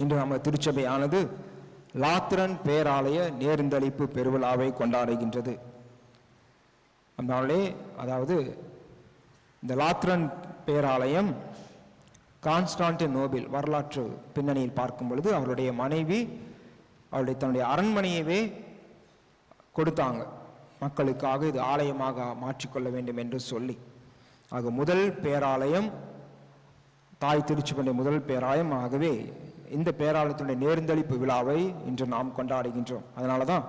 இன்று நம்ம திருச்சபையானது லாத்திரன் பேராலய நேர்ந்தளிப்பு பெருவிழாவை கொண்டாடுகின்றது. அதனாலே அதாவது இந்த லாத்திரன் பேராலயம் கான்ஸ்டான்டினோபிள் வரலாற்று பின்னணியில் பார்க்கும் பொழுது அவருடைய மனைவி அவருடைய தன்னுடைய அரண்மனையவே கொடுத்தாங்க மக்களுக்காக இது ஆலயமாக மாற்றிக்கொள்ள வேண்டும் என்று சொல்லி. ஆக முதல் பேராலயம் தாய் திருச்சபை முதல் பேராலயம். ஆகவே இந்த பேராலயத்தினுடைய நேர்ந்தளிப்பு விழாவை இன்று நாம் கொண்டாடுகின்றோம். அதனால தான்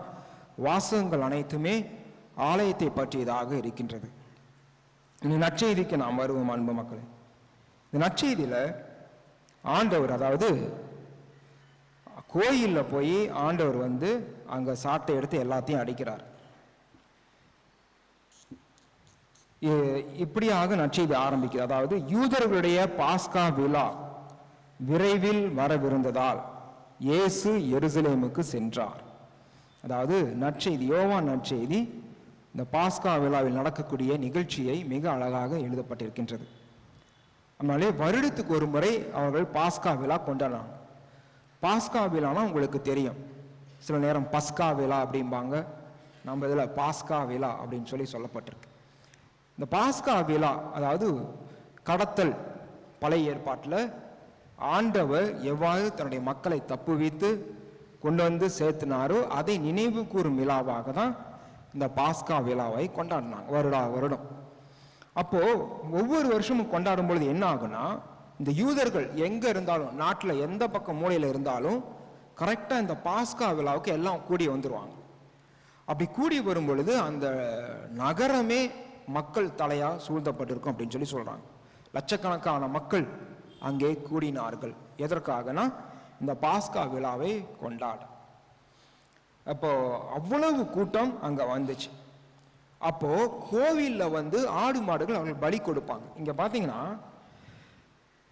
வாசகங்கள் அனைத்துமே ஆலயத்தை பற்றியதாக இருக்கின்றது. இந்த நற்செய்திக்கு நாம் வருவோம் அன்பு மக்களே. இந்த நற்செய்தியில ஆண்டவர் அதாவது கோயிலில் போய் ஆண்டவர் அங்க சாட்டை எடுத்து எல்லாத்தையும் அடிக்கிறார். இப்படியாக நற்செய்தி ஆரம்பிக்கிறது. அதாவது யூதர்களுடைய பாஸ்கா விழா விரைவில் வரவிருந்ததால் இயேசு எருசலேமுக்கு சென்றார். அதாவது நற்செய்தி, யோவான் நற்செய்தி இந்த பாஸ்கா விழாவில் நடக்கக்கூடிய நிகழ்ச்சியை மிக அழகாக எழுதப்பட்டிருக்கின்றது. அதனாலே வருடத்துக்கு ஒரு முறை அவர்கள் பாஸ்கா விழா கொண்டாடுறாங்க. பாஸ்கா விழானா உங்களுக்கு தெரியும், சில நேரம் பஸ்கா விழா அப்படிம்பாங்க, நம்ம இதில் பாஸ்கா விழா அப்படின்னு சொல்லப்பட்டிருக்கு. இந்த பாஸ்கா விழா அதாவது கடத்தல் பழைய ஏற்பாட்டில் ஆண்டவர் எவ்வாறு தன்னுடைய மக்களை தப்புவித்து கொண்டு சேர்த்தினாரோ அதை நினைவு கூறும் விழாவாக தான் இந்த பாஸ்கா விழாவை கொண்டாடினாங்க வருடம். அப்போ ஒவ்வொரு வருஷமும் கொண்டாடும் பொழுது என்ன ஆகுனா, இந்த யூதர்கள் எங்க இருந்தாலும் நாட்டில் எந்த பக்கம் மூலையில் இருந்தாலும் கரெக்டா இந்த பாஸ்கா விழாவுக்கு எல்லாம் கூடி வந்துருவாங்க. அப்படி கூடி வரும் பொழுது அந்த நகரமே மக்கள் தலையா சூழ்ந்தப்பட்டிருக்கும் அப்படின்னு சொல்றாங்க. லட்சக்கணக்கான மக்கள் அங்கே கூடினார்கள். எதற்காகனா இந்த பாஸ்கா விழாவை கொண்டாட. அப்போ அவ்வளவு கூட்டம் அங்க வந்துச்சு. அப்போ கோவில்ல ஆடு மாடுகள் அவர்கள் பலி கொடுப்பாங்க. இங்க பாத்தீங்கன்னா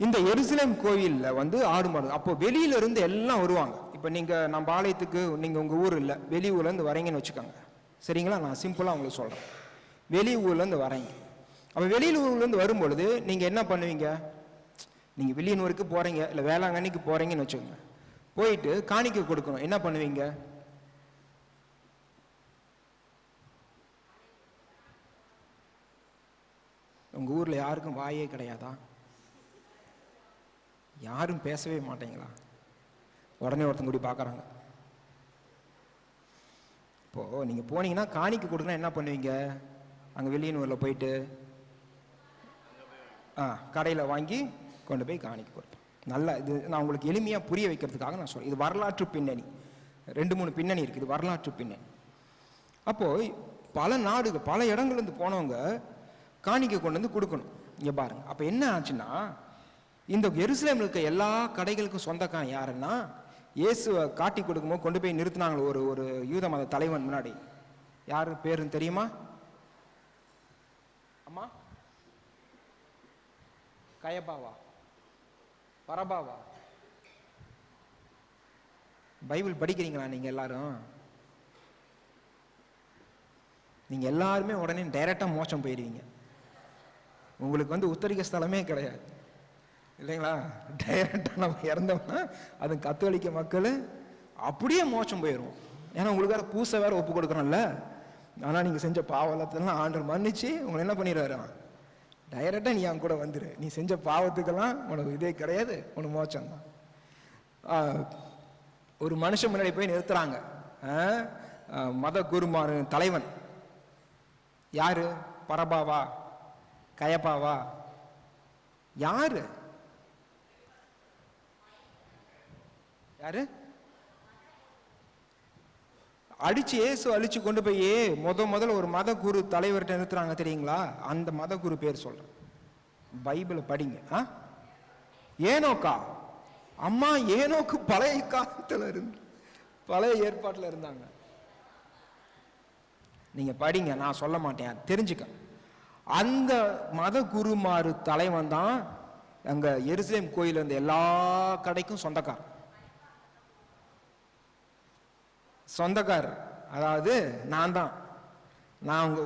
இந்த எருசலேம் கோவில்ல ஆடு மாடு அப்போ வெளியில இருந்து எல்லாம் வருவாங்க. இப்ப நீங்க நம்ம ஆலயத்துக்கு நீங்க உங்க ஊர் இல்ல வெளி ஊர்ல இருந்து வரீங்கன்னு வச்சுக்கோங்க, சரிங்களா? நான் சிம்பிளா உங்களுக்கு சொல்றேன். வெளி ஊர்ல இருந்து வரீங்க. அப்ப வெளியில ஊர்ல இருந்து வரும் பொழுது நீங்க என்ன பண்ணுவீங்க? நீங்க வெளியூருக்கு போறீங்க இல்ல வேளாங்கண்ணிக்கு போறீங்கன்னு வச்சுக்கோங்க, போயிட்டு காணிக்கை கொடுக்கணும். என்ன பண்ணுவீங்க? உங்க ஊர்ல யாருக்கும் வாயே கிடையாதா? யாரும் பேசவே மாட்டீங்களா? உடனே ஒருத்தங்க கூடி பார்க்கறாங்க. இப்போ நீங்க போனீங்கன்னா காணிக்கை கொடுக்கணும், என்ன பண்ணுவீங்க? அங்க வெளியூர்ல போயிட்டு கடையில வாங்கி கொண்டு போய் காணிக்கை கொடுப்பேன். நல்லா இது நான் உங்களுக்கு எளிமையா புரிய வைக்கிறதுக்காக நான் சொல்றேன். இது வரலாற்று பின்னணி, 2-3 பின்னணி இருக்கு. இது வரலாற்று பின்னணி. அப்போ பல நாடுகள் பல இடங்கள்ல இருந்து போனவங்க காணிக்கை கொண்டு கொடுக்கணும். இங்க பாருங்க. அப்ப என்ன ஆச்சுன்னா, இந்த எருசலேம்ல இருக்க எல்லா கடைகளுக்கும் சொந்தக்காரன் யாருன்னா, இயேசுவை காட்டி கொடுக்கும்போது கொண்டு போய் நிறுத்தினாங்க ஒரு யூத மத தலைவன் முன்னாடி. யாரு பேருன்னு தெரியுமா? அம்மா, கயபாவா, பரபாவா? பைபிள் படிக்கிறீங்களா நீங்க எல்லாரும்? நீங்க எல்லாருமே உடனே டைரக்டா மோட்சம் போயிடுவீங்க. உங்களுக்கு உத்தரிக்க ஸ்தலமே கிடையாது, இல்லைங்களா? டைரக்டா நம்ம இறந்தோம்னா அது கத்தோலிக்க மக்கள் அப்படியே மோட்சம் போயிடுவோம். ஏன்னா உங்களுக்கு வேற பூசை வேற ஒப்பு கொடுக்குறோம்ல. ஆனா நீங்க செஞ்ச பாவலத்தெல்லாம் ஆண்டவர் மன்னிச்சு உங்களை என்ன பண்ணிடுவாரு? டைரக்டா நீ என் கூட வந்துரு, நீ செஞ்ச பாவத்துக்கெல்லாம் உனக்கு இதே கிடையாது, உனக்கு மோட்சம் தான். ஒரு மனுஷன் முன்னாடி போய் நிறுத்துறாங்க. மத குருமாரு தலைவன் யாரு? பரபாவா, கயபாவா? யாரு? யாரு? அடிச்சு இயேசு அழிச்சு கொண்டு போய் முதல்ல ஒரு மத குரு தலைவர்கிட்ட நிறுத்துறாங்க தெரியுங்களா? அந்த மத குரு பேர் சொல்றேன், பைபிளை படிங்க. ஏனோக்கா? அம்மா, ஏனோக்கு பழைய காலத்துல இருந்து பழைய ஏற்பாட்டுல இருந்தாங்க. நீங்க படிங்க, நான் சொல்ல மாட்டேன், தெரிஞ்சுக்க. அந்த மத குருமாறு தலைவன் தான் அங்க எருசலேம் கோயில் இருந்த எல்லா கடைக்கும் சொந்தக்காரர். அதாவது நான் தான். நான் உங்க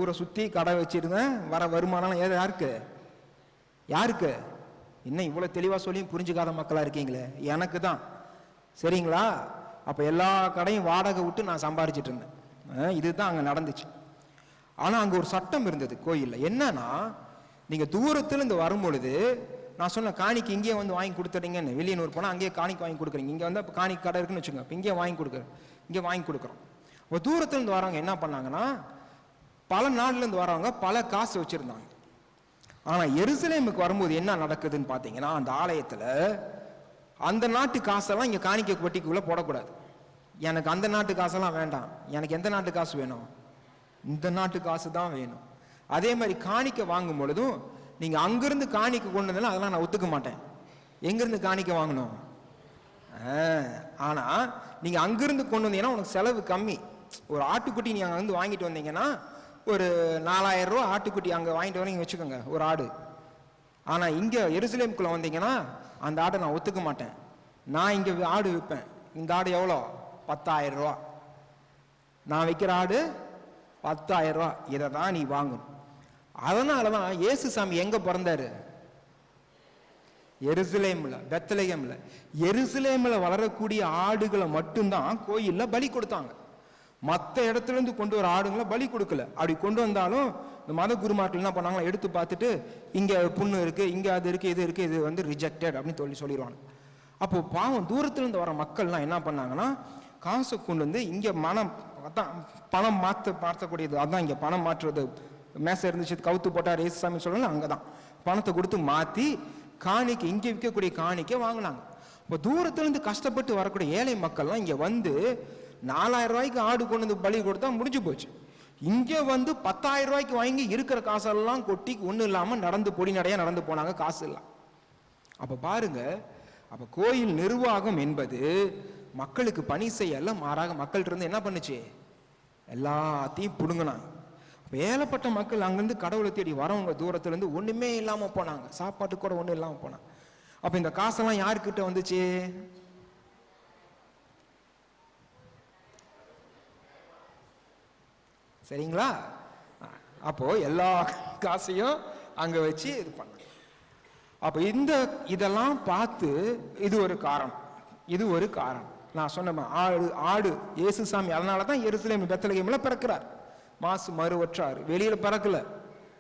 ஊரை சுத்தி கடை வச்சிருந்தேன். வர வருமானம் யாருக்கு? இன்னும் இவ்வளோ தெளிவாக சொல்லியும் புரிஞ்சுக்காத மக்களாக இருக்கீங்களே, எனக்கு தான். சரிங்களா? அப்போ எல்லா கடையும் வாடகை விட்டு நான் சம்பாரிச்சிட்டு இருந்தேன். இதுதான் அங்கே நடந்துச்சு. ஆனால் அங்கே ஒரு சட்டம் இருந்தது கோயிலில். என்னன்னா, நீங்கள் தூரத்துலேருந்து வரும்பொழுது நான் சொன்ன காணிக்கு இங்கேயே வந்து வாங்கி கொடுத்துறீங்கன்னு. வெளியூர் போனால் அங்கேயே காணிக்கு வாங்கி கொடுக்குறீங்க. இங்கே வந்து காணிக்கு கடை இருக்குன்னு வச்சுக்கோங்க, இப்போ இங்கே வாங்கி கொடுக்குறோம். இப்போ தூரத்துலேருந்து வரவங்க என்ன பண்ணாங்கன்னா, பல நாள்லேருந்து வரவங்க பல காசு வச்சுருந்தாங்க. ஆனால் எருசலேமுக்கு வரும்போது என்ன நடக்குதுன்னு பார்த்தீங்கன்னா, அந்த ஆலயத்தில் அந்த நாட்டு காசெல்லாம் இங்கே காணிக்கை பெட்டிக்குள்ளே போடக்கூடாது. எனக்கு அந்த நாட்டு காசெல்லாம் வேண்டாம், எனக்கு எந்த நாட்டு காசு வேணும்? இந்த நாட்டு காசு தான் வேணும். அதே மாதிரி காணிக்கை வாங்கும் பொழுதும் நீங்கள் அங்கிருந்து காணிக்கை கொண்டு வந்தாலும் அதெல்லாம் நான் ஒத்துக்க மாட்டேன். எங்கேருந்து காணிக்கை வாங்கணும்? ஆனால் நீங்கள் அங்கிருந்து கொண்டு வந்தீங்கன்னா உனக்கு செலவு கம்மி. ஒரு ஆட்டுக்குட்டி நீங்கள் அங்கே வந்து வாங்கிட்டு வந்தீங்கன்னா ஒரு 4000 ரூபா ஆட்டுக்குட்டி அங்கே வாங்கிட்டு வரீங்க வச்சுக்கோங்க, ஒரு ஆடு. ஆனால் இங்கே எருசலேமுக்குள்ளே வந்தீங்கன்னா அந்த ஆடை நான் ஒத்துக்க மாட்டேன். நான் இங்கே ஆடு விற்பேன். இந்த ஆடு எவ்வளோ? 10,000 ரூபா. நான் வைக்கிற ஆடு 10,000 ரூபா. இதை தான் நீ வாங்கணும். அதனால தான் இயேசு சாமி எங்கே பிறந்தாரு? எருசலேமில், பெத்லகேமில். எருசலேமில் வளரக்கூடிய ஆடுகளை மட்டும்தான் கோயிலில் பலி கொடுத்தாங்க. மற்ற இடத்துலேருந்து கொண்டு வர ஆடுங்களை பலி கொடுக்கல. அப்படி கொண்டு வந்தாலும் இந்த மத குருமார்கள் என்ன பண்ணாங்களா, எடுத்து பார்த்துட்டு இங்கே புண்ணு இருக்குது, இங்கே அது இருக்குது, இது இருக்குது, இது வந்து ரிஜெக்டட் அப்படின்னு சொல்லிடுவாங்க. அப்போ பாவம் தூரத்துலேருந்து வர மக்கள்லாம் என்ன பண்ணாங்கன்னா, காசை கொண்டு வந்து இங்கே அதான் பணம் மாற்றக்கூடியது. அதான் இங்கே பணம் மாற்றுறது. மேசை இருந்துச்சு, கவுத்து போட்டார் ஏசுசாமி சொல்லல, அங்கே தான் பணத்தை கொடுத்து மாற்றி காணிக்கை, இங்கே விற்கக்கூடிய காணிக்கை வாங்கினாங்க. இப்போ தூரத்துலேருந்து கஷ்டப்பட்டு வரக்கூடிய ஏழை மக்கள்லாம் இங்கே வந்து 4000 ரூபாய்க்கு ஆடு கொண்டு வந்து பலி கொடுத்தா முடிஞ்சு போச்சு. இங்கே வந்து 10,000 ரூபாய்க்கு வாங்கி இருக்கிற காசெல்லாம் கொட்டி ஒன்றும் இல்லாமல் நடந்து பொடி நடையாக நடந்து போனாங்க, காசு இல்லை. அப்போ பாருங்க, அப்போ கோயில் நிர்வாகம் என்பது மக்களுக்கு பணி செய்யல, மாறாக மக்கள்கிட்ட இருந்து என்ன பண்ணுச்சு? எல்லாத்தையும் பிடுங்கினாங்க. ஏழப்பட்ட மக்கள் அங்கிருந்து கடவுளை தேடி வரவங்க தூரத்துலேருந்து ஒன்றுமே இல்லாமல் போனாங்க, சாப்பாட்டுக்கு கூட ஒன்றும் இல்லாமல் போனாங்க. அப்போ இந்த காசெல்லாம் யாருக்கிட்ட வந்துச்சு? சரிங்களா? அப்போ எல்லா காசையும் அங்க வச்சு இது பண்ண. அப்போ இதெல்லாம் பார்த்து இது ஒரு காரணம். நான் சொன்ன ஆடு இயேசுசாமி அதனால தான் எருசலேம் பெத்லகேமில் பிறக்கிறார். மாசு மறுவற்றார், வெளியில பிறக்கல.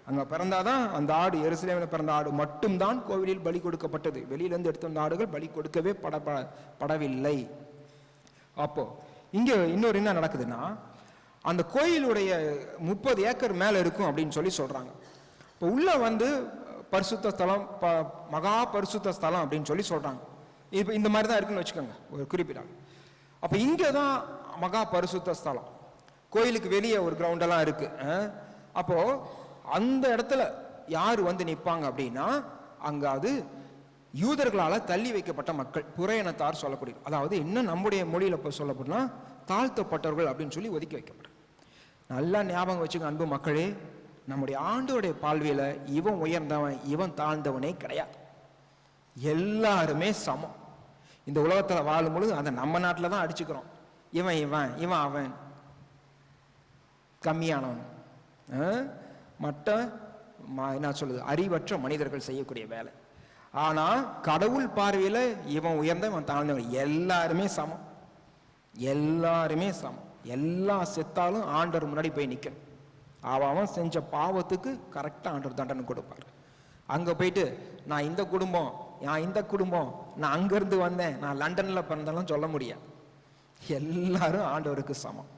அங்க பிறந்தாதான் அந்த ஆடு, எருசலேமில் பிறந்த ஆடு மட்டும்தான் கோவிலில் பலி கொடுக்கப்பட்டது. வெளியிலிருந்து எடுத்த அந்த ஆடுகள் பலி கொடுக்கவே படவில்லை. அப்போ இங்க இன்னொரு என்ன நடக்குதுன்னா, அந்த கோயிலுடைய 30 ஏக்கர் மேல இருக்கும் அப்படின்னு சொல்றாங்க. இப்போ உள்ள வந்து பரிசுத்த ஸ்தலம், மகா பரிசுத்த ஸ்தலம் அப்படின்னு சொல்றாங்க. இப்போ இந்த மாதிரி தான் இருக்குன்னு வச்சுக்கோங்க, ஒரு குறிப்பிட்ட. அப்போ இங்கே தான் மகா பரிசுத்த ஸ்தலம். கோயிலுக்கு வெளியே ஒரு கிரவுண்டெல்லாம் இருக்கு. அப்போ அந்த இடத்துல யார் வந்து நிற்பாங்க அப்படின்னா, அங்காவது யூதர்களால் தள்ளி வைக்கப்பட்ட மக்கள், புற இனத்தார் சொல்லக்கூடிய, அதாவது இன்னும் நம்முடைய மொழியில் இப்போ சொல்லப்படுனா தாழ்த்தப்பட்டவர்கள் அப்படின்னு சொல்லி ஒதுக்கி வைக்கப்படும். நல்லா ஞாபகம் வச்சுங்க அன்பு மக்களே, நம்முடைய ஆண்டோடைய பால்வியில இவன் உயர்ந்தவன் இவன் தாழ்ந்தவனே கிடையாது. எல்லாருமே சமம். இந்த உலகத்தில் வாழும் பொழுது அதை நம்ம நாட்டில் தான் அடிச்சுக்கிறோம். இவன் இவன் இவன் அவன் கம்மியானவன், மற்ற என்ன சொல்லுது, அறிவற்ற மனிதர்கள் செய்யக்கூடிய வேலை. ஆனா கடவுள் பார்வையில இவன் உயர்ந்த இவன் தாழ்ந்தவன் எல்லாருமே சமம். எல்லாருமே சமம். எல்லா செத்தாலும் ஆண்டவர் முன்னாடி போய் நிற்கணும். அவன் செஞ்ச பாவத்துக்கு கரெக்டாக ஆண்டவர் தண்டனை கொடுப்பார். அங்கே போயிட்டு நான் இந்த குடும்பம் நான் அங்கேருந்து வந்தேன், நான் லண்டனில் பிறந்தாலும் சொல்ல முடியாது. எல்லாரும் ஆண்டவருக்கு சமம்,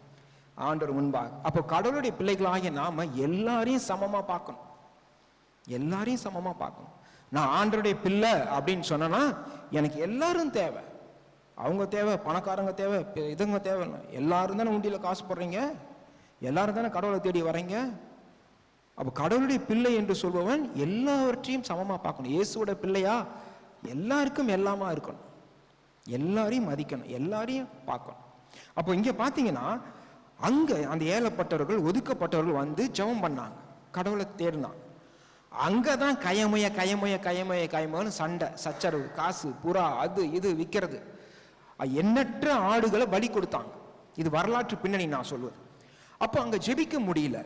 ஆண்டவர் முன்பாக. அப்போ கடவுளுடைய பிள்ளைகளாகிய நாம எல்லாரையும் சமமாக பார்க்கணும். எல்லாரையும் சமமாக பார்க்கணும். நான் ஆண்டவருடைய பிள்ளை அப்படின்னு சொன்னா எனக்கு எல்லாரும் தேவை. அவங்க தேவை, பணக்காரங்க தேவை, இதுங்க தேவை. எல்லாரும் தானே உண்டியில் காசு போடுறீங்க, எல்லாரும் தானே கடவுளை தேடி வரீங்க. அப்போ கடவுளுடைய பிள்ளை என்று சொல்பவன் எல்லாவற்றையும் சமமாக பார்க்கணும். இயேசுவோட பிள்ளையா எல்லாருக்கும் எல்லாமா இருக்கணும், எல்லாரையும் மதிக்கணும், எல்லாரையும் பார்க்கணும். அப்போ இங்கே பார்த்தீங்கன்னா அங்கே அந்த ஏழப்பட்டவர்கள் ஒதுக்கப்பட்டவர்கள் வந்து ஜெபம் பண்ணாங்க, கடவுளை தேடினாங்க. அங்கே தான் கயமையன்னு சண்டை சச்சரவு, காசு புறா அது இது விற்கிறது, எண்ணற்ற ஆடுகளை பலி கொடுத்தாங்க. இது வரலாற்று பின்னணி நான் சொல்வது. அப்போ அங்கே ஜெபிக்க முடியல.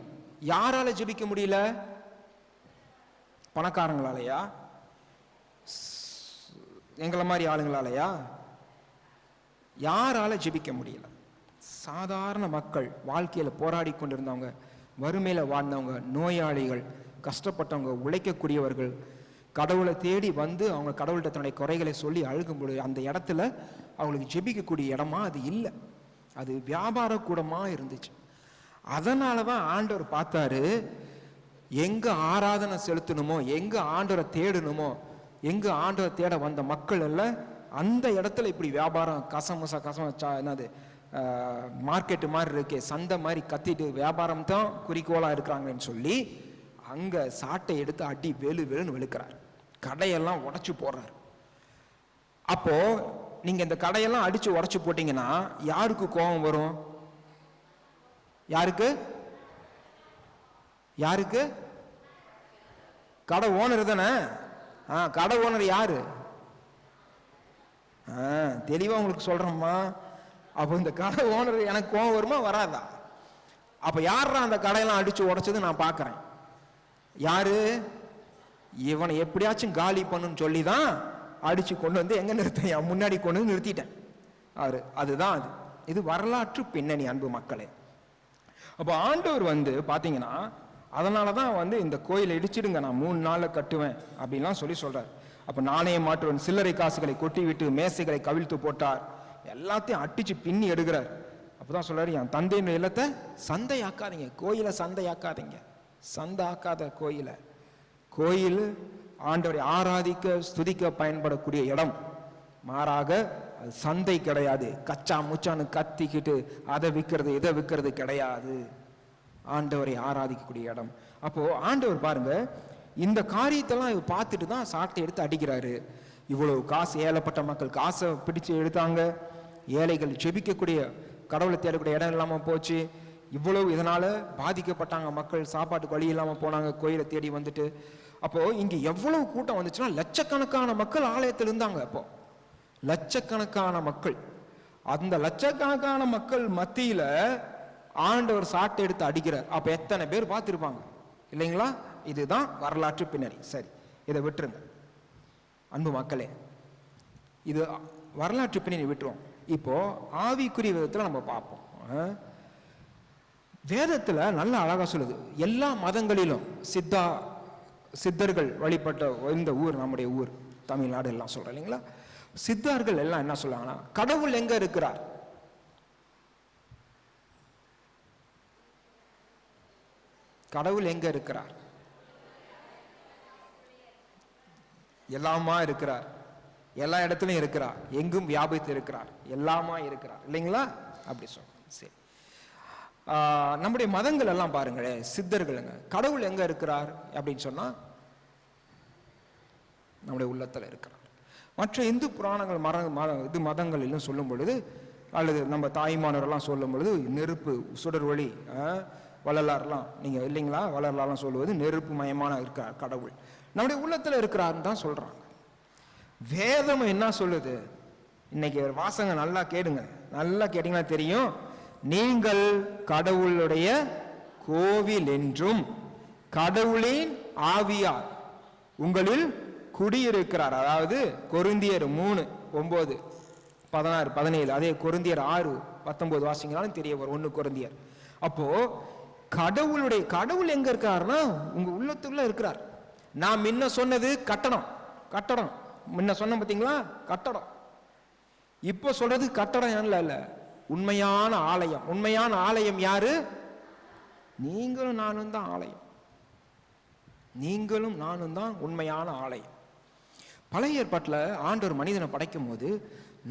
யாரால ஜெபிக்க முடியல? பணக்காரங்களாலையா? எங்களை மாதிரி ஆளுங்களாலையா? யாரால ஜெபிக்க முடியல? சாதாரண மக்கள், வாழ்க்கையில் போராடி கொண்டிருந்தவங்க, வறுமையில் வாழ்ந்தவங்க, நோயாளிகள், கஷ்டப்பட்டவங்க, உழைக்கக்கூடியவர்கள், கடவுளை தேடி வந்து அவங்க கடவுள்கிட்ட தன்னுடைய குறைகளை சொல்லி அழுகும்போது அந்த இடத்துல அவங்களுக்கு ஜெபிக்கக்கூடிய இடமா அது இல்லை. அது வியாபார கூடமா இருந்துச்சு. அதனால தான் ஆண்டவர் பார்த்தாரு, எங்க ஆராதனை செலுத்தணுமோ, எங்க ஆண்டவரை தேடணுமோ, எங்க ஆண்டவரை தேட வந்த மக்கள் எல்லாம் அந்த இடத்துல இப்படி வியாபாரம் கசமசா என்னது மார்க்கெட்டு மாதிரி இருக்கே, சந்தை மாதிரி கத்திட்டு வியாபாரம் தான் குறிக்கோளா இருக்கிறாங்கன்னு சொல்லி அங்க சாட்டை எடுத்து அடி வெளுன்னு வெளுக்கிறார். கடையெல்லாம் உடைச்சு போடுறாரு. அப்போ நீங்க இந்த கடையெல்லாம் அடிச்சு உடைச்சு போட்டீங்கன்னா யாருக்கு கோபம் வரும்? யாருக்கு? யாருக்கு? கடை ஓனர் தானே. கடை ஓனர் யாரு? தெளிவா உங்களுக்கு சொல்றோம்மா. அப்போ இந்த கடை ஓனர் எனக்கு கோபம் வருமா வராதா? அப்ப யாரா அந்த கடையெல்லாம் அடிச்சு உடைச்சது நான் பாக்குறேன். யாரு? இவனை எப்படியாச்சும் காலி பண்ணுன்னு சொல்லி தான் அடிச்சு கொண்டு வந்து எங்க நிறுத்த முன்னாடி கொண்டு வந்து நிறுத்திட்டேன். அதுதான் அது. இது வரலாற்று பின்னணி, அன்பு மக்களே. அப்போ ஆண்டவர் வந்து பாத்தீங்கன்னா அதனாலதான் வந்து இந்த கோயிலை இடிச்சிடுங்க, நான் 3 நாள்ல கட்டுவேன் அப்படின்லாம் சொல்றார். அப்ப நாணயம் மாற்றுவன் சில்லறை காசுகளை கொட்டி விட்டு மேசைகளை கவிழ்த்து போட்டார். எல்லாத்தையும் அட்டிச்சு பின்னி எடுக்கிறார். அப்பதான் சொல்றாரு, என் தந்தையின் இல்லத்தை சந்தையாக்காதீங்க, கோயிலை சந்தையாக்காதீங்க. சந்தை ஆக்காத கோயிலை. கோயில் ஆண்டவரை ஆராதிக்க ஸ்துதிக்க பயன்படக்கூடிய இடம். மாறாக அது சந்தை கிடையாது. கச்சா முச்சான்னு கத்திக்கிட்டு அதை விற்கிறது இதை விற்கிறது கிடையாது. ஆண்டவரை ஆராதிக்கக்கூடிய இடம். அப்போ ஆண்டவர் பாருங்க, இந்த காரியத்தெல்லாம் பார்த்துட்டு தான் சாட்டை எடுத்து அடிக்கிறாரு. இவ்வளவு காசு, ஏழைப்பட்ட மக்கள் காசை பிடிச்சு எடுத்தாங்க. ஏழைகள் ஜெபிக்கக்கூடிய, கடவுளை தேடக்கூடிய இடம் இல்லாம போச்சு. இவ்வளவு இதனால பாதிக்கப்பட்டாங்க மக்கள், சாப்பாட்டுக்கு வழி இல்லாம போனாங்க கோயிலை தேடி வந்துட்டு. அப்போ இங்க எவ்வளவு கூட்டம் வந்துச்சுன்னா லட்சக்கணக்கான மக்கள் ஆலயத்தில் இருந்தாங்க. அப்போ லட்சக்கணக்கான மக்கள், அந்த லட்சக்கணக்கான மக்கள் மத்தியில ஆண்டவர் சாட்டை எடுத்து அடிக்கிறார். அப்ப எத்தனை பேர் பார்த்திருப்பாங்க இல்லைங்களா? இதுதான் வரலாற்று பின்னணி. சரி, இதை விட்டுருங்க அன்பு மக்களே, இது வரலாற்று பின்னணி விட்டுருவோம். இப்போ ஆவிக்குரிய விதத்துல நம்ம பார்ப்போம். வேதத்துல நல்ல அழகா சொல்லுது, எல்லா மதங்களிலும் சித்தர்கள் வழிபட்ட இந்த ஊர் நம்முடைய ஊர் தமிழ்நாடு எல்லாம் சொல்றோம் இல்லைங்களா? சித்தர்கள் எல்லாம் என்ன சொல்றாங்கன்னா, கடவுள் எங்க இருக்கிறார்? கடவுள் எங்க இருக்கிறார்? எல்லாமா இருக்கிறார், எல்லா இடத்துலயும் இருக்கிறார், எங்கும் வியாபித்து இருக்கிறார், எல்லாமா இருக்கிறார் இல்லைங்களா? அப்படி சொல்றோம். சரி, நம்முடைய மதங்கள் எல்லாம் பாருங்களேன், சித்தர்களுங்க கடவுள் எங்க இருக்கிறார் அப்படின்னு சொன்னா நம்முடைய உள்ளத்துல இருக்கிறார். மற்ற இந்து புராணங்கள் மதங்களிலும் சொல்லும் பொழுது, அல்லது நம்ம தாய்மானவரெல்லாம் சொல்லும் பொழுது நெருப்பு, சுடர் ஒளி, வள்ளலார்லாம் நீங்க இல்லைங்களா, வள்ளலார்லாம் சொல்லுவது நெருப்பு மயமான இருக்கிறார் கடவுள், நம்முடைய உள்ளத்துல இருக்கிறார்னு தான் சொல்றாங்க. வேதம் என்ன சொல்லுது? இன்னைக்கு வாசங்க நல்லா கேடுங்க, நல்லா கேட்டீங்கன்னா தெரியும். நீங்கள் கடவுளுடைய கோவில் என்றும் கடவுளின் ஆவியார் உங்களில் குடியிருக்கிறார். அதாவது கொரிந்தியர் 3:9, 16, 17, அதே கொரிந்தியர் 6:19 வாசிங்களாலும் தெரிய வரும். 1 கொரிந்தியர். அப்போ கடவுள் எங்க இருக்காருன்னா உங்க உள்ளத்துக்குள்ள இருக்கிறார். நான் முன்ன சொன்னது கட்டடம் முன்ன சொன்ன பாத்தீங்களா, கட்டடம். இப்ப சொல்றது கட்டடம் இல்ல, உண்மையான ஆலயம். உண்மையான ஆலயம் யாரு? நீங்களும் நானும் தான் ஆலயம். நீங்களும் நானும் தான் உண்மையான ஆலயம். பழைய ஏற்பாட்டில் ஆண்டவர் மனிதனை படைக்கும் போது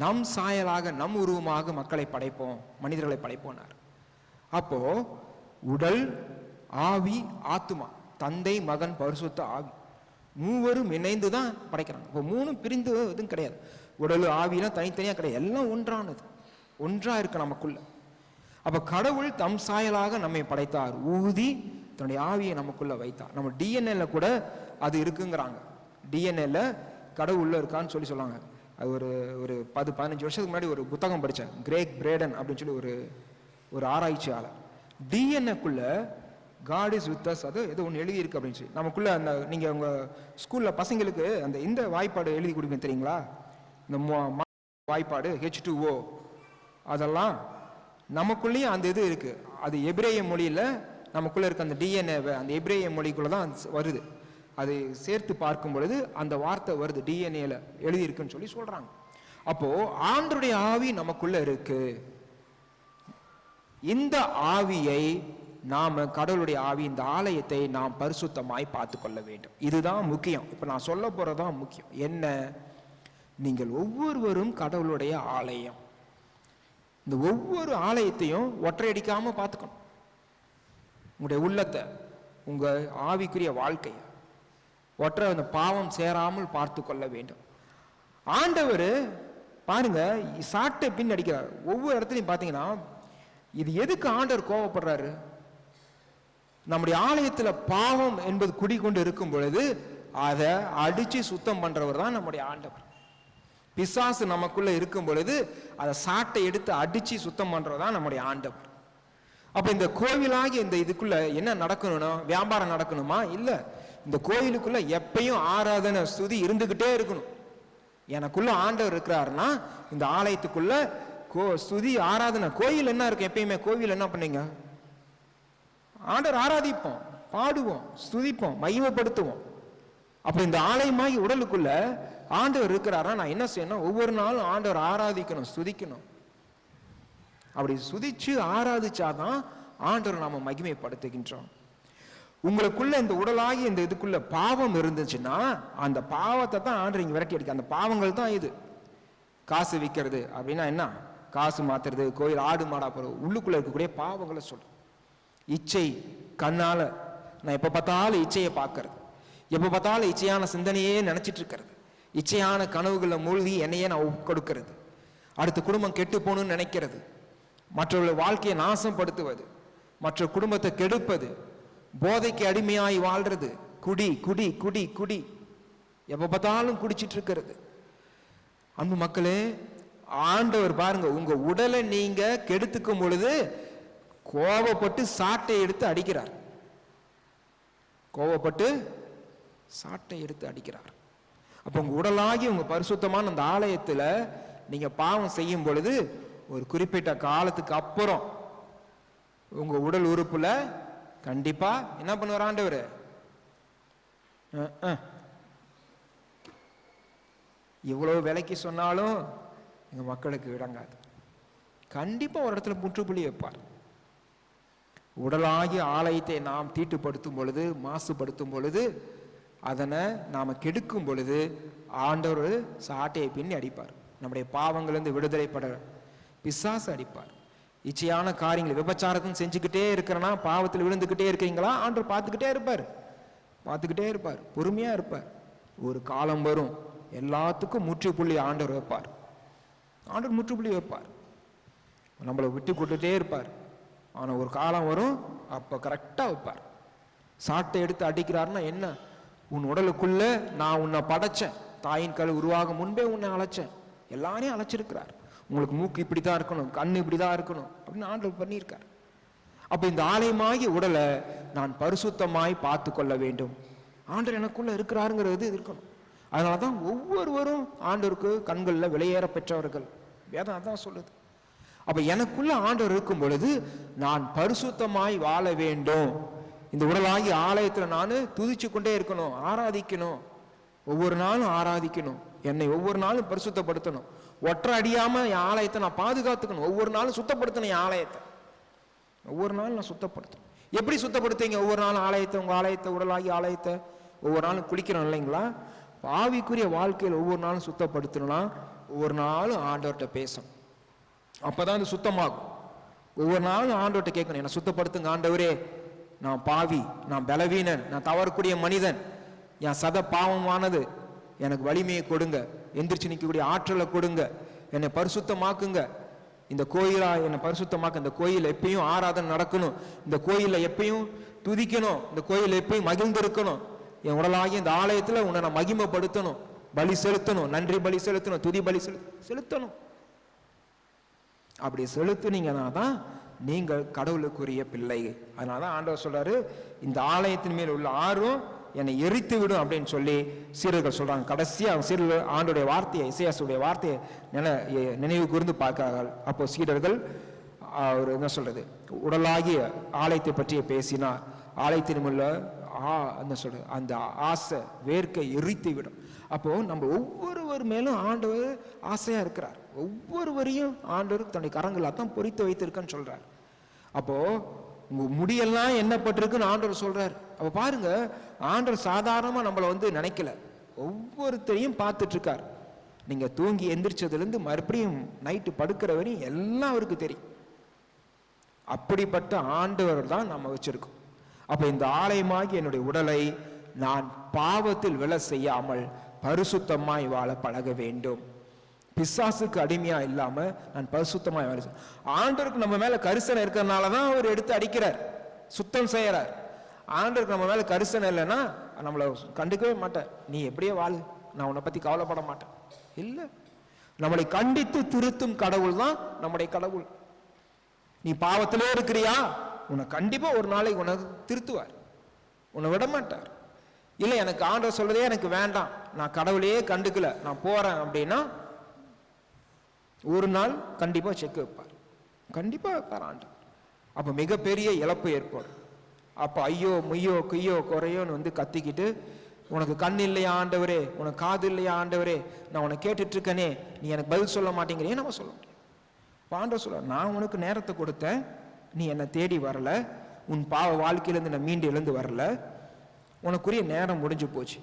நம் சாயலாக நம் உருவமாக மக்களை படைப்போம், மனிதர்களை படைப்போனார். அப்போ உடல், ஆவி, ஆத்துமா, தந்தை, மகன், பரிசுத்த ஆவி, மூவரும் இணைந்து தான் படைக்கிறாங்க. இப்போ 3 பிரிந்து எதுவும் கிடையாது. உடல் ஆவிலாம் தனித்தனியா கிடையாது, எல்லாம் ஒன்றானது, ஒன்றா இருக்கு நமக்குள்ள. அப்ப கடவுள் தம் சாயலாக நம்மை படைத்தார், ஊதி தன்னுடைய ஆவியை நமக்குள்ள வைத்தார். நம்ம டிஎன்ஏல கூட அது இருக்குங்கிறாங்க. டிஎன்ஏல கடவுள் இருக்கான்னு சொல்லுவாங்க. அது ஒரு 10-15 வருஷத்துக்கு முன்னாடி ஒரு புத்தகம் படித்தேன், கிரேக் பிரேடன் அப்படின்னு சொல்லி ஒரு ஆராய்ச்சியாளர். டிஎன்ஏக்குள்ள காட் இஸ் வித் அஸ், அது ஏதோ ஒன்று எழுதியிருக்கு அப்படின்னு சொல்லி நமக்குள்ள. அந்த நீங்கள் உங்கள் ஸ்கூலில் பசங்களுக்கு அந்த இந்த வாய்ப்பாடு எழுதி கொடுப்பீங்க தெரியுங்களா? இந்த வாய்ப்பாடு H2O அதெல்லாம் நமக்குள்ளேயும் அந்த இது இருக்குது. அது எபிரேய மொழியில் நமக்குள்ளே இருக்க அந்த டிஎன்ஏவை அந்த எபிரேய மொழிக்குள்ளே தான் வருது. அது சேர்த்து பார்க்கும் பொழுது அந்த வார்த்தை வருது, டிஎன்ஏல எழுதியிருக்குன்னு சொல்லி சொல்கிறாங்க. அப்போது ஆண்டவருடைய ஆவி நமக்குள்ளே இருக்கு. இந்த ஆவியை நாம், கடவுளுடைய ஆவி, இந்த ஆலயத்தை நாம் பரிசுத்தமாய் பார்த்து கொள்ள வேண்டும். இதுதான் முக்கியம். இப்போ நான் சொல்ல போகிறதான் முக்கியம். என்ன? நீங்கள் ஒவ்வொருவரும் கடவுளுடைய ஆலயம். இந்த ஒவ்வொரு ஆலயத்தையும் ஒற்றையடிக்காமல் பார்த்துக்கணும். உங்களுடைய உள்ளத்தை, உங்கள் ஆவிக்குரிய வாழ்க்கையை ஒற்றை அந்த பாவம் சேராமல் பார்த்து கொள்ள வேண்டும். ஆண்டவர் பாருங்க சாட்டை பின் அடிக்கிறார். ஒவ்வொரு இடத்துலையும் பார்த்தீங்கன்னா இது எதுக்கு ஆண்டவர் கோபப்படுறாரு? நம்முடைய ஆலயத்தில் பாவம் என்பது குடிக்கொண்டு இருக்கும் பொழுது அதை அடிச்சு சுத்தம் பண்றவர் தான் நம்முடைய ஆண்டவர். பிசாசு நமக்குள்ள இருக்கும் பொழுது அதை சாட்டை எடுத்து அடிச்சு சுத்தம் பண்றதுதான் நம்முடைய ஆண்டவர். அப்ப இந்த கோவிலாகி இந்த இதுக்குள்ள என்ன நடக்கணும்னா, வியாபாரம் நடக்கணுமா? இல்ல, இந்த கோயிலுக்குள்ள எப்பயும் ஆராதனை ஸ்துதி இருந்துகிட்டே இருக்கணும். எனக்குள்ள ஆண்டவர் இருக்கிறாருன்னா இந்த ஆலயத்துக்குள்ள ஸ்துதி ஆராதனை. கோயில் என்ன இருக்கு? எப்பயுமே கோவில் என்ன பண்ணீங்க? ஆண்டவர் ஆராதிப்போம், பாடுவோம், ஸ்துதிப்போம், மகிமைப்படுத்துவோம். அப்ப இந்த ஆலயமாகி உடலுக்குள்ள ஆண்டவர் இருக்கிறாரா? நான் என்ன செய்யணும்? ஒவ்வொரு நாளும் ஆண்டவர் ஆராதிக்கணும், ஸ்துதிக்கணும். அப்படி சுதிச்சு ஆராதிச்சாதான் ஆண்டவர் நாம மகிமைப்படுத்துகின்றோம். உங்களுக்குள்ள இந்த உடலாகி இந்த இதுக்குள்ள பாவம் இருந்துச்சுன்னா அந்த பாவத்தை தான் ஆண்டவர் இங்க விரட்டி அடிக்க. அந்த பாவங்கள் தான் இது. காசு விற்கிறது அப்படின்னா என்ன? காசு மாத்துறது, கோயில் ஆடு மாடா போறது, உள்ளுக்குள்ள இருக்கக்கூடிய பாவங்களை சொல்றோம். இச்சை, கண்ணால நான் எப்ப பார்த்தாலும் இச்சையை பார்க்கறது, எப்ப பார்த்தாலும் இச்சையான சிந்தனையே நினைச்சிட்டு இருக்கிறது, இச்சையான கனவுகளை மூழ்கி என்னையே நான் கொடுக்கிறது, அடுத்த குடும்பம் கெட்டு போகணும்னு நினைக்கிறது, மற்றவர்கள் வாழ்க்கையை நாசப்படுத்துவது, மற்ற குடும்பத்தை கெடுப்பது, போதைக்கு அடிமையாய் வாழ்றது, குடி குடி குடி குடி, எப்ப பார்த்தாலும் குடிச்சிட்டு இருக்கிறது. அன்பு மக்களே, ஆண்டவர் பாருங்க, உங்க உடலை நீங்க கெடுத்துக்கும் பொழுது கோபப்பட்டு சாட்டை எடுத்து அடிக்கிறார். கோபப்பட்டு சாட்டை எடுத்து அடிக்கிறார். அப்ப உங்க உடலாகி உங்க பரிசுத்தமான அந்த ஆலயத்துல நீங்க பாவம் செய்யும் பொழுது ஒரு குறிப்பிட்ட காலத்துக்கு அப்புறம் உங்க உடல் உறுப்புல கண்டிப்பா என்ன பண்ணுவார் ஆண்டவர்? இவ்வளவு விலைக்கு சொன்னாலும் எங்க மக்களுக்கு விளங்காது. கண்டிப்பா ஒரு இடத்துல முற்றுப்புள்ளி வைப்பார். உடலாகிய ஆலயத்தை நாம் தீட்டுப்படுத்தும் பொழுது, மாசுபடுத்தும் பொழுது, அதனை நாம கெடுக்கும் பொழுது ஆண்டவர் சாட்டையை பின்னி அடிப்பார். நம்முடைய பாவங்களிலிருந்து விடுதலை பட பிசாசு அடிப்பார். இச்சையான காரியங்களை விபச்சாரத்தையும் செஞ்சுக்கிட்டே இருக்கிறனா, பாவத்தில் விழுந்துக்கிட்டே இருக்கிறீங்களா, ஆண்டவர் பார்த்துக்கிட்டே இருப்பார், பொறுமையா இருப்பார். ஒரு காலம் வரும், எல்லாத்துக்கும் முற்றுப்புள்ளி ஆண்டவர் வைப்பார். நம்மளை விட்டு கொடுத்துட்டே இருப்பார். ஆனா ஒரு காலம் வரும், அப்ப கரெக்டா வைப்பார். சாட்டை எடுத்து அடிக்கிறாருன்னா என்ன? உன் உடலுக்குள்ள நான் உன்னை படைச்சேன், தாயின் கல் உருவாக முன்பே உன்னை அழைச்சேன், எல்லாரையும் அழைச்சிருக்கிறார். உங்களுக்கு மூக்கு இப்படிதான் இருக்கணும், கண்ணு இப்படிதான் இருக்கணும் அப்படின்னு ஆண்டவர் பண்ணியிருக்கார். அப்ப இந்த ஆலயமாகி உடலை நான் பரிசுத்தமாய் பார்த்து கொள்ள வேண்டும். ஆண்டவர் எனக்குள்ள இருக்கிறாருங்கிறது இருக்கணும். அதனாலதான் ஒவ்வொருவரும் ஆண்டவருக்கு கண்கள்ல விலையேற பெற்றவர்கள். வேதம் அதான் சொல்லுது. அப்ப எனக்குள்ள ஆண்டவர் இருக்கும் பொழுது நான் பரிசுத்தமாய் வாழ வேண்டும். இந்த உடலாகி ஆலயத்துல நான் துதிச்சு கொண்டே இருக்கணும், ஆராதிக்கணும், ஒவ்வொரு நாளும் ஆராதிக்கணும், என்னை ஒவ்வொரு நாளும் பரிசுத்தப்படுத்தணும், ஒற்றை அடியாம என் ஆலயத்தை நான் பாதுகாத்துக்கணும், ஒவ்வொரு நாளும் சுத்தப்படுத்தணும், என் ஆலயத்தை ஒவ்வொரு நாளும் நான் சுத்தப்படுத்தணும். எப்படி சுத்தப்படுத்துவீங்க? ஒவ்வொரு நாளும் ஆலயத்தை, உங்க ஆலயத்தை, உடலாகி ஆலயத்தை ஒவ்வொரு நாளும் குளிக்கணும் இல்லைங்களா? ஆவிக்குரிய வாழ்க்கையில் ஒவ்வொரு நாளும் சுத்தப்படுத்தணும்னா ஒவ்வொரு நாளும் ஆண்டவர்கிட்ட பேசணும். அப்பதான் அது சுத்தமாகும். ஒவ்வொரு நாளும் ஆண்டவர்கிட்ட கேட்கணும், என்னை சுத்தப்படுத்துங்க ஆண்டவரே, நான் பாவி, நான் பலவீனன், நான் தவறக்கூடிய மனிதன், என் சத பாவமானது, எனக்கு வலிமையை கொடுங்க, எந்திரிச்சு நிற்கக்கூடிய ஆற்றலை கொடுங்க, என்னை பரிசுத்தமாக்குங்க, இந்த கோயிலா என்னை பரிசுத்தமாக்க, இந்த கோயில் எப்பயும் ஆராதனை நடக்கணும், இந்த கோயில எப்பயும் துதிக்கணும், இந்த கோயில் எப்பயும் மகிழ்ந்து இருக்கணும், என் உடலாகி இந்த ஆலயத்துல உன்னை நான் மகிமைப்படுத்தணும், பலி செலுத்தணும், நன்றி பலி செலுத்தணும், துதி பலி செலுத்தணும். அப்படி செலுத்துனீங்கன்னா தான் நீங்கள் கடவுளுக்குரிய பிள்ளை. அதனால தான் ஆண்டவர் சொல்றாரு, இந்த ஆலயத்தின் மேல் உள்ள ஆறும் என்னை எரித்து விடும் அப்படின்னு சொல்லி சீடர்கள் சொல்றாங்க. கடைசியாக சீடர்கள் ஆண்டோடைய வார்த்தையை, இசையாசுடைய வார்த்தையை நினைவு கூர்ந்து பார்க்கிறார்கள். அப்போ சீடர்கள் அவர் என்ன சொல்றது, உடலாகிய ஆலயத்தை பற்றிய பேசினார். ஆலயத்தின் உள்ள என்ன சொல்றது, அந்த ஆசை வேர்க்கை எரித்து விடும். அப்போ நம்ம ஒவ்வொருவர் மேலும் ஆண்டவர் ஆசையா இருக்கிறார். ஒவ்வொருவரையும் ஆண்டவர் தன்னுடைய கரங்களால் தான் பொறித்து வைத்திருக்கன்னு சொல்றார். அப்போ உங்க முடியெல்லாம் எண்ணப்பட்டிருக்குன்னு ஆண்டவர் சொல்றார். அப்ப பாருங்க, ஆண்டவர் சாதாரணமா நம்மளை நினைக்கல, ஒவ்வொருத்தரையும் பார்த்துட்டு இருக்கார். நீங்க தூங்கி எந்திரிச்சதுல இருந்து மறுபடியும் நைட்டு படுக்கிற வரையும் எல்லாம் அவருக்கு தெரியும். அப்படிப்பட்ட ஆண்டவர் தான் நம்ம வச்சிருக்கோம். அப்ப இந்த ஆலயமாகி என்னுடைய உடலை நான் பாவத்தில் விழ செய்யாமல் பரிசுத்தமாய் வாழ பழக வேண்டும். பிசாசுக்கு அடிமையா இல்லாம நான் பரிசுத்தமாய் வாழ. ஆண்டவருக்கு நம்ம மேல கரிசனை இருக்கிறதுனாலதான் அவர் எடுத்து அடிக்கிறார், சுத்தம் செய்யறார். ஆண்டவருக்கு நம்ம மேல கரிசனை இல்லைன்னா நம்மளை கண்டுக்கவே மாட்டேன். நீ எப்படியே வாழு, நான் உன்னை பத்தி கவலைப்பட மாட்டேன். இல்ல, நம்மளை கண்டித்து திருத்தும் கடவுள் தான் நம்முடைய கடவுள். நீ பாவத்திலே இருக்கிறியா, உன்னை கண்டிப்பா ஒரு நாளைக்கு உனக்கு திருத்துவார், உன்னை விட மாட்டார். இல்லை எனக்கு ஆண்டவர் சொல்றதே எனக்கு வேண்டாம், நான் கடவுளையே கண்டுக்கல, நான் போறேன் அப்படின்னா ஒரு நாள் கண்டிப்பா செக் வைப்பார், கண்டிப்பா வைப்பார் ஆண்டவர். அப்ப மிகப்பெரிய இழப்பு ஏற்படும். அப்ப ஐயோ முய்யோ குய்யோ குறையோன்னு கத்திக்கிட்டு, உனக்கு கண் இல்லையா ஆண்டவரே, உனக்கு காது இல்லையா ஆண்டவரே, நான் உனக்கு கேட்டுட்டு இருக்கனே, நீ எனக்கு பதில் சொல்ல மாட்டேங்கிறே நம்ம சொல்ல முடியும். ஆண்டவர் சொல்ற, நான் உனக்கு நேரத்தை கொடுத்தேன், நீ என்னை தேடி வரல, உன் பாவ வாழ்க்கையிலேருந்து நான் மீண்டு எழுந்து வரல, உனக்குரிய நேரம் முடிஞ்சு போச்சு.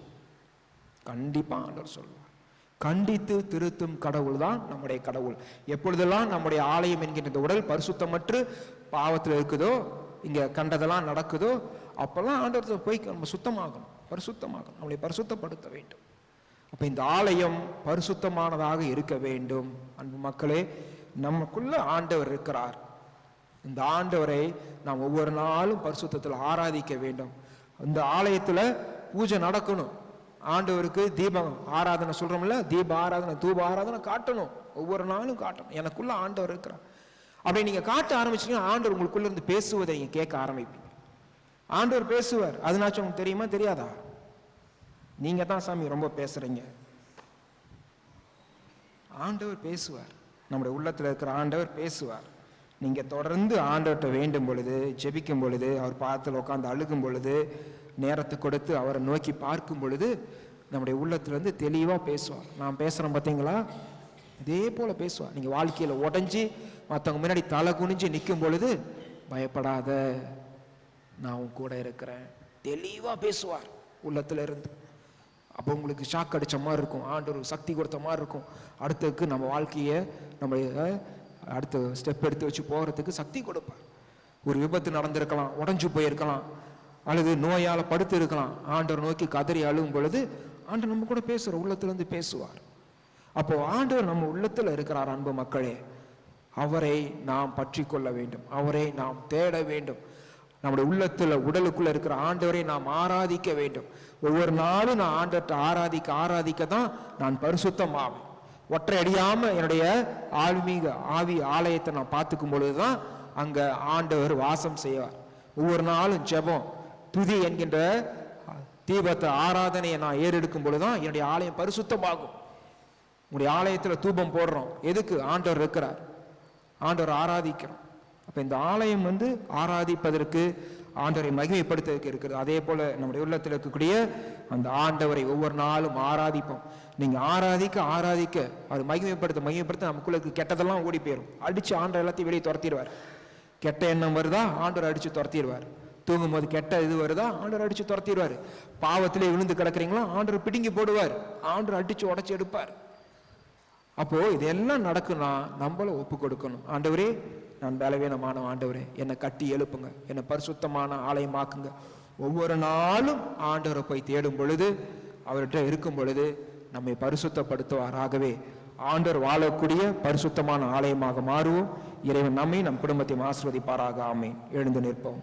கண்டிப்பா ஆண்டவர் சொல்லுவார். கண்டித்து திருத்தும் கடவுள் தான் நம்முடைய கடவுள். எப்பொழுதெல்லாம் நம்முடைய ஆலயம் என்கின்ற இந்த உடல் பரிசுத்தமற்று பாவத்தில் இருக்குதோ, இங்க கண்டதெல்லாம் நடக்குதோ, அப்பெல்லாம் ஆண்டவர் போய் நம்ம சுத்தமாகணும், பரிசுத்தமாகணும், நம்மளை பரிசுத்தப்படுத்த வேண்டும். அப்ப இந்த ஆலயம் பரிசுத்தமானதாக இருக்க வேண்டும். அன்பு மக்களே, நமக்குள்ள ஆண்டவர் இருக்கிறார். இந்த ஆண்டவரை நாம் ஒவ்வொரு நாளும் பரிசுத்தத்தில் ஆராதிக்க வேண்டும். இந்த ஆலயத்துல பூஜை நடக்கணும். ஆண்டவருக்கு தீபம் ஆராதனை சொல்றோம்ல, தீப ஆராதனை தூப ஆராதனை காட்டணும், ஒவ்வொரு நாளும் காட்டணும். எனக்குள்ள ஆண்டவர் இருக்கிறார். அப்படி நீங்க காட்ட ஆரம்பிச்சீங்கன்னா ஆண்டவர் உங்களுக்குள்ள இருந்து பேசுவதை நீங்க கேட்க ஆரம்பிப்பீங்க. ஆண்டவர் பேசுவார். அதுனாச்சும் உங்களுக்கு தெரியுமா தெரியாதா? நீங்க தான் சாமி ரொம்ப பேசுறீங்க. ஆண்டவர் பேசுவார். நம்முடைய உள்ளத்துல இருக்கிற ஆண்டவர் பேசுவார். நீங்க தொடர்ந்து ஆண்டவர்கிட்ட வேண்டும் பொழுது, ஜெபிக்கும் பொழுது, அவர் பாதத்தில் உட்காந்து அழுகும் பொழுது, நேரத்தை கொடுத்து அவரை நோக்கி பார்க்கும் பொழுது, நம்முடைய உள்ளத்துல தெளிவா பேசுவார். நான் பேசுறேன் பார்த்தீங்களா, இதே போல பேசுவார். நீங்க வாழ்க்கையில உடஞ்சி மற்றவங்க முன்னாடி தலை குனிஞ்சு நிற்கும் பொழுது, பயப்படாத, நான் உன் கூட இருக்கிறேன், தெளிவா பேசுவார் உள்ளத்துல இருந்து. அப்போ உங்களுக்கு ஷாக் அடிச்ச மாதிரி இருக்கும், ஆண்டவர் சக்தி கொடுத்த மாதிரி இருக்கும். அடுத்ததுக்கு நம்ம வாழ்க்கையை நம்ம அடுத்த ஸ்டெப் எடுத்து வச்சு போகிறதுக்கு சக்தி கொடுப்பார். ஒரு விபத்து நடந்திருக்கலாம், உடஞ்சு போயிருக்கலாம், அல்லது நோயால் படுத்து இருக்கலாம். ஆண்டவர் நோக்கி கதறி அழுகும் பொழுது ஆண்டவர் நம்ம கூட பேசுகிற உள்ளத்திலிருந்து பேசுவார். அப்போ ஆண்டவர் நம்ம உள்ளத்தில் இருக்கிறார். அன்பு மக்களே, அவரை நாம் பற்றி கொள்ள வேண்டும், அவரை நாம் தேட வேண்டும். நம்முடைய உள்ளத்துல உடலுக்குள்ள இருக்கிற ஆண்டவரை நாம் ஆராதிக்க வேண்டும். ஒவ்வொரு நாளும் நான் ஆண்டவர்கிட்ட ஆராதிக்க ஆராதிக்க தான் நான் பரிசுத்தம் ஆவேன். ஒற்றை அடியாம என்னுடைய ஆன்மீக ஆவி ஆலயத்தை நான் பார்த்துக்கும் பொழுதுதான் அங்க ஆண்டவர் வாசம் செய்வார். ஒவ்வொரு நாளும் ஜெபம் துதி என்கின்ற தீபத்தை ஆராதனையை நான் ஏறெடுக்கும் பொழுதுதான் என்னுடைய ஆலயம் பரிசுத்தமாகும். உங்களுடைய ஆலயத்துல தூபம் போடுறோம், எதுக்கு? ஆண்டவர் இருக்கிறார், ஆண்டவர் ஆராதிக்கிறோம். அப்ப இந்த ஆலயம் ஆராதிப்பதற்கு, ஆண்டவரை மகிமைப்படுத்துவதற்கு இருக்கிறது. அதே போல நம்முடைய உள்ளத்தில் இருக்கக்கூடிய அந்த ஆண்டவரை ஒவ்வொரு நாளும் ஆராதிப்போம். நீங்க ஆராதிக்க ஆராதிக்க அவர் மகிமைப்படுத்த நமக்குள்ள கெட்டதெல்லாம் ஓடி போயிடும். அடிச்சு ஆண்டவர் எல்லாத்தையும் வெளியே துரத்திடுவார். கெட்ட எண்ணம் வருதா, ஆண்டவர் அடிச்சு துரத்திடுவார். தூங்கும் போது கெட்ட இது வருதா, ஆண்டவர் அடிச்சு துரத்திடுவார். பாவத்திலே விழுந்து கிடக்குறீங்களா, ஆண்டவர் பிடுங்கி போடுவார், ஆண்டவர் அடிச்சு உடைச்சு எடுப்பார். அப்போ இதெல்லாம் நடக்குன்னா நம்மள ஒப்பு கொடுக்கணும். ஆண்டவரே, நான் பலவீனமான ஆண்டவரே, என்னை கட்டி எழுப்புங்க, என்னை பரிசுத்தமான ஆலயமாக்குங்க. ஒவ்வொரு நாளும் ஆண்டவரை போய் தேடும் பொழுது, அவர்கிட்ட இருக்கும் பொழுது நம்மை பரிசுத்தப்படுத்துவார். ஆகவே ஆண்டவர் வாழக்கூடிய பரிசுத்தமான ஆலயமாக மாறுவோம். இறைவன் நம்மை நம் குடும்பத்தையும் ஆசீர்வதிப்பாராக. ஆமென். எழுந்து நிற்போம்.